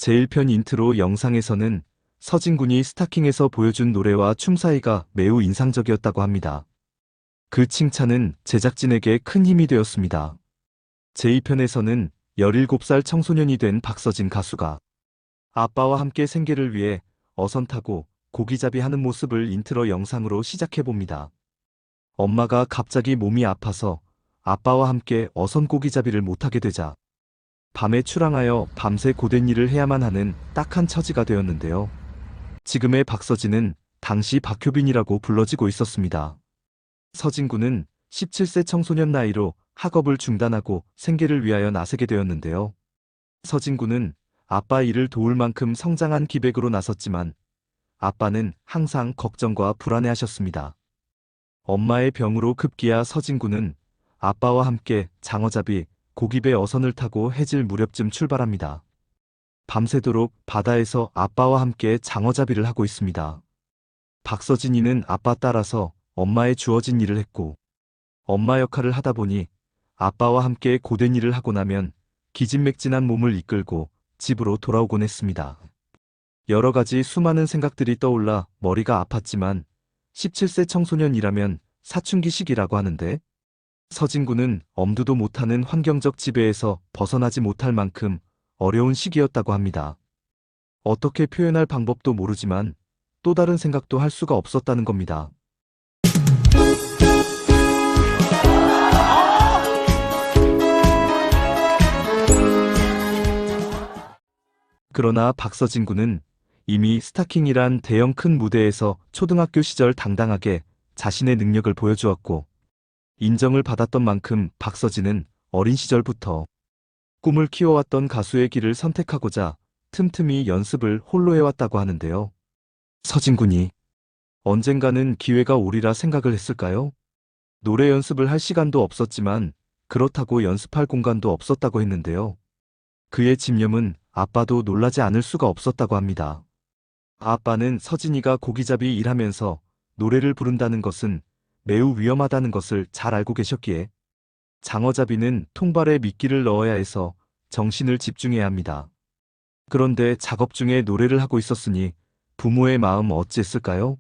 제1편 인트로 영상에서는 서진군이 스타킹에서 보여준 노래와 춤 사이가 매우 인상적이었다고 합니다. 그 칭찬은 제작진에게 큰 힘이 되었습니다. 제2편에서는 17살 청소년이 된 박서진 가수가 아빠와 함께 생계를 위해 어선 타고 고기잡이 하는 모습을 인트로 영상으로 시작해봅니다. 엄마가 갑자기 몸이 아파서 아빠와 함께 어선 고기잡이를 못하게 되자 밤에 출항하여 밤새 고된 일을 해야만 하는 딱한 처지가 되었는데요. 지금의 박서진은 당시 박효빈이라고 불러지고 있었습니다. 서진군은 17세 청소년 나이로 학업을 중단하고 생계를 위하여 나서게 되었는데요. 서진군은 아빠 일을 도울 만큼 성장한 기백으로 나섰지만 아빠는 항상 걱정과 불안해하셨습니다. 엄마의 병으로 급기야 서진군은 아빠와 함께 장어잡이, 고기배 어선을 타고 해질 무렵쯤 출발합니다. 밤새도록 바다에서 아빠와 함께 장어잡이를 하고 있습니다. 박서진이는 아빠 따라서 엄마의 주어진 일을 했고 엄마 역할을 하다 보니 아빠와 함께 고된 일을 하고 나면 기진맥진한 몸을 이끌고 집으로 돌아오곤 했습니다. 여러 가지 수많은 생각들이 떠올라 머리가 아팠지만 17세 청소년이라면 사춘기 시기라고 하는데 서진군은 엄두도 못하는 환경적 지배에서 벗어나지 못할 만큼 어려운 시기였다고 합니다. 어떻게 표현할 방법도 모르지만 또 다른 생각도 할 수가 없었다는 겁니다. 그러나 박서진 군은 이미 스타킹이란 대형 큰 무대에서 초등학교 시절 당당하게 자신의 능력을 보여주었고 인정을 받았던 만큼 박서진은 어린 시절부터 꿈을 키워왔던 가수의 길을 선택하고자 틈틈이 연습을 홀로 해왔다고 하는데요. 서진 군이 언젠가는 기회가 오리라 생각을 했을까요? 노래 연습을 할 시간도 없었지만 그렇다고 연습할 공간도 없었다고 했는데요. 그의 집념은 아빠도 놀라지 않을 수가 없었다고 합니다. 아빠는 서진이가 고기잡이 일하면서 노래를 부른다는 것은 매우 위험하다는 것을 잘 알고 계셨기에 장어잡이는 통발에 미끼를 넣어야 해서 정신을 집중해야 합니다. 그런데 작업 중에 노래를 하고 있었으니 부모의 마음 어찌했을까요?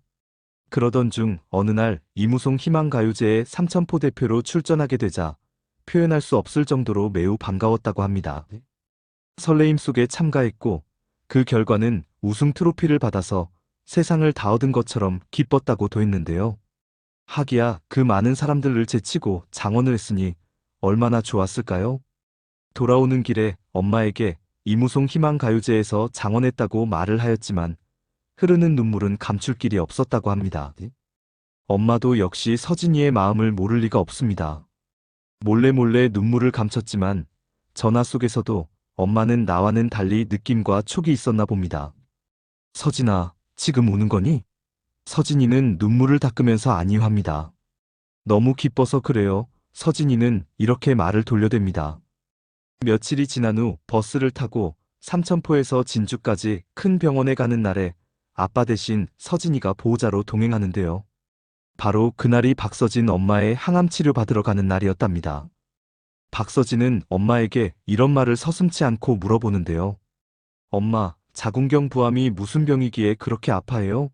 그러던 중 어느 날 이무송 희망가요제에 삼천포 대표로 출전하게 되자 표현할 수 없을 정도로 매우 반가웠다고 합니다. 설레임 속에 참가했고 그 결과는 우승 트로피를 받아서 세상을 다 얻은 것처럼 기뻤다고도 했는데요. 하기야 그 많은 사람들을 제치고 장원을 했으니 얼마나 좋았을까요? 돌아오는 길에 엄마에게 이무송 희망가요제에서 장원했다고 말을 하였지만 흐르는 눈물은 감출 길이 없었다고 합니다. 엄마도 역시 서진이의 마음을 모를 리가 없습니다. 몰래 눈물을 감췄지만 전화 속에서도 엄마는 나와는 달리 느낌과 촉이 있었나 봅니다. 서진아, 지금 우는 거니? 서진이는 눈물을 닦으면서 아니합니다. 너무 기뻐서 그래요. 서진이는 이렇게 말을 돌려댑니다. 며칠이 지난 후 버스를 타고 삼천포에서 진주까지 큰 병원에 가는 날에 아빠 대신 서진이가 보호자로 동행하는데요. 바로 그날이 박서진 엄마의 항암 치료 받으러 가는 날이었답니다. 박서진은 엄마에게 이런 말을 서슴지 않고 물어보는데요. 엄마, 자궁경 부암이 무슨 병이기에 그렇게 아파해요?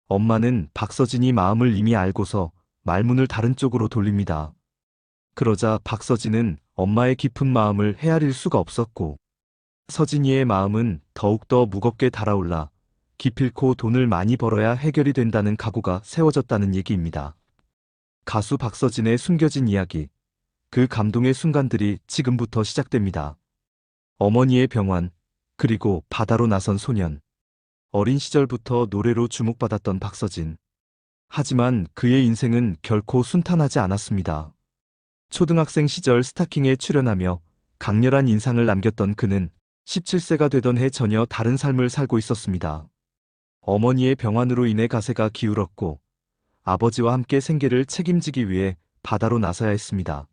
엄마는 박서진이 마음을 이미 알고서 말문을 다른 쪽으로 돌립니다. 그러자 박서진은 엄마의 깊은 마음을 헤아릴 수가 없었고 서진이의 마음은 더욱더 무겁게 달아올라 기필코 돈을 많이 벌어야 해결이 된다는 각오가 세워졌다는 얘기입니다. 가수 박서진의 숨겨진 이야기, 그 감동의 순간들이 지금부터 시작됩니다. 어머니의 병환, 그리고 바다로 나선 소년. 어린 시절부터 노래로 주목받았던 박서진. 하지만 그의 인생은 결코 순탄하지 않았습니다. 초등학생 시절 스타킹에 출연하며 강렬한 인상을 남겼던 그는 17세가 되던 해 전혀 다른 삶을 살고 있었습니다. 어머니의 병환으로 인해 가세가 기울었고 아버지와 함께 생계를 책임지기 위해 바다로 나서야 했습니다.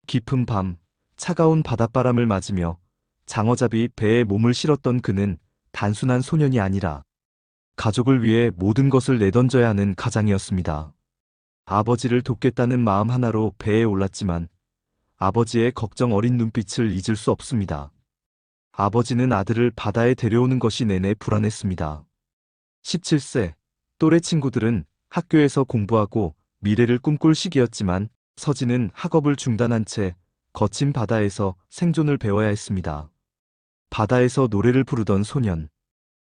깊은 밤, 차가운 바닷바람을 맞으며 장어잡이 배에 몸을 실었던 그는 단순한 소년이 아니라 가족을 위해 모든 것을 내던져야 하는 가장이었습니다. 아버지를 돕겠다는 마음 하나로 배에 올랐지만 아버지의 걱정 어린 눈빛을 잊을 수 없습니다. 아버지는 아들을 바다에 데려오는 것이 내내 불안했습니다. 17세, 또래 친구들은 학교에서 공부하고 미래를 꿈꿀 시기였지만 서진은 학업을 중단한 채 거친 바다에서 생존을 배워야 했습니다. 바다에서 노래를 부르던 소년.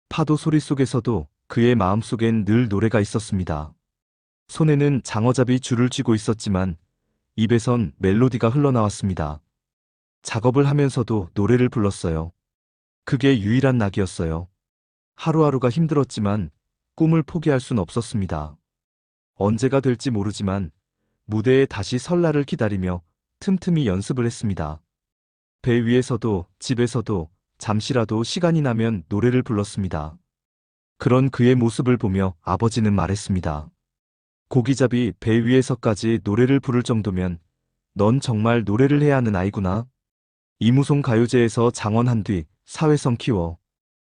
파도 소리 속에서도 그의 마음속엔 늘 노래가 있었습니다. 손에는 장어잡이 줄을 쥐고 있었지만 입에선 멜로디가 흘러나왔습니다. 작업을 하면서도 노래를 불렀어요. 그게 유일한 낙이었어요. 하루하루가 힘들었지만 꿈을 포기할 순 없었습니다. 언제가 될지 모르지만 무대에 다시 설 날을 기다리며 틈틈이 연습을 했습니다. 배 위에서도 집에서도 잠시라도 시간이 나면 노래를 불렀습니다. 그런 그의 모습을 보며 아버지는 말했습니다. 고기잡이 배 위에서까지 노래를 부를 정도면 넌 정말 노래를 해야 하는 아이구나. 이무송 가요제에서 장원한 뒤 사회성 키워.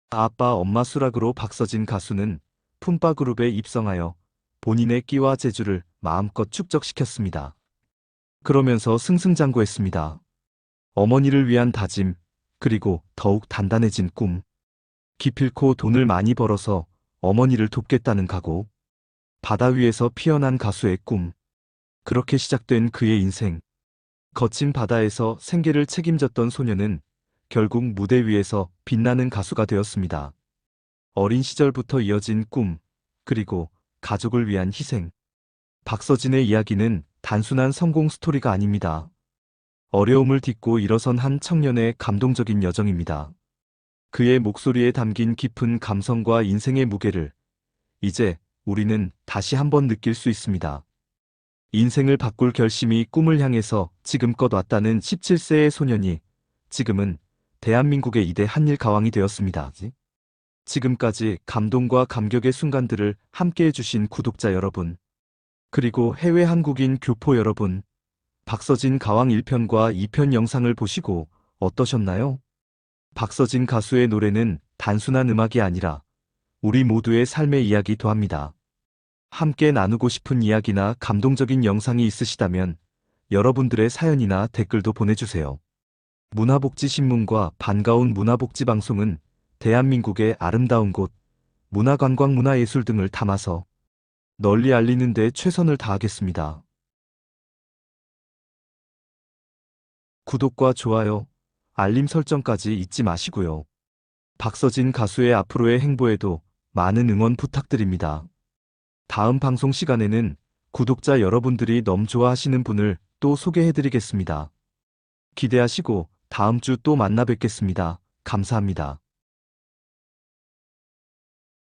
아빠 엄마 수락으로 박서진 가수는 품바그룹에 입성하여 본인의 끼와 재주를 마음껏 축적시켰습니다. 그러면서 승승장구했습니다. 어머니를 위한 다짐, 그리고 더욱 단단해진 꿈. 기필코 돈을 많이 벌어서 어머니를 돕겠다는 각오. 바다 위에서 피어난 가수의 꿈. 그렇게 시작된 그의 인생. 거친 바다에서 생계를 책임졌던 소녀는 결국 무대 위에서 빛나는 가수가 되었습니다. 어린 시절부터 이어진 꿈, 그리고 가족을 위한 희생. 박서진의 이야기는 단순한 성공 스토리가 아닙니다. 어려움을 딛고 일어선 한 청년의 감동적인 여정입니다. 그의 목소리에 담긴 깊은 감성과 인생의 무게를 이제 우리는 다시 한번 느낄 수 있습니다. 인생을 바꿀 결심이 꿈을 향해서 지금껏 왔다는 17세의 소년이 지금은 대한민국의 2대 한일 가왕이 되었습니다. 지금까지 감동과 감격의 순간들을 함께해 주신 구독자 여러분, 그리고 해외 한국인 교포 여러분, 박서진 가왕 1편과 2편 영상을 보시고 어떠셨나요? 박서진 가수의 노래는 단순한 음악이 아니라 우리 모두의 삶의 이야기도 합니다. 함께 나누고 싶은 이야기나 감동적인 영상이 있으시다면 여러분들의 사연이나 댓글도 보내주세요. 문화복지신문과 반가운 문화복지방송은 대한민국의 아름다운 곳, 문화관광 문화예술 등을 담아서 널리 알리는 데 최선을 다하겠습니다. 구독과 좋아요, 알림 설정까지 잊지 마시고요. 박서진 가수의 앞으로의 행보에도 많은 응원 부탁드립니다. 다음 방송 시간에는 구독자 여러분들이 너무 좋아하시는 분을 또 소개해드리겠습니다. 기대하시고 다음 주 또 만나 뵙겠습니다. 감사합니다.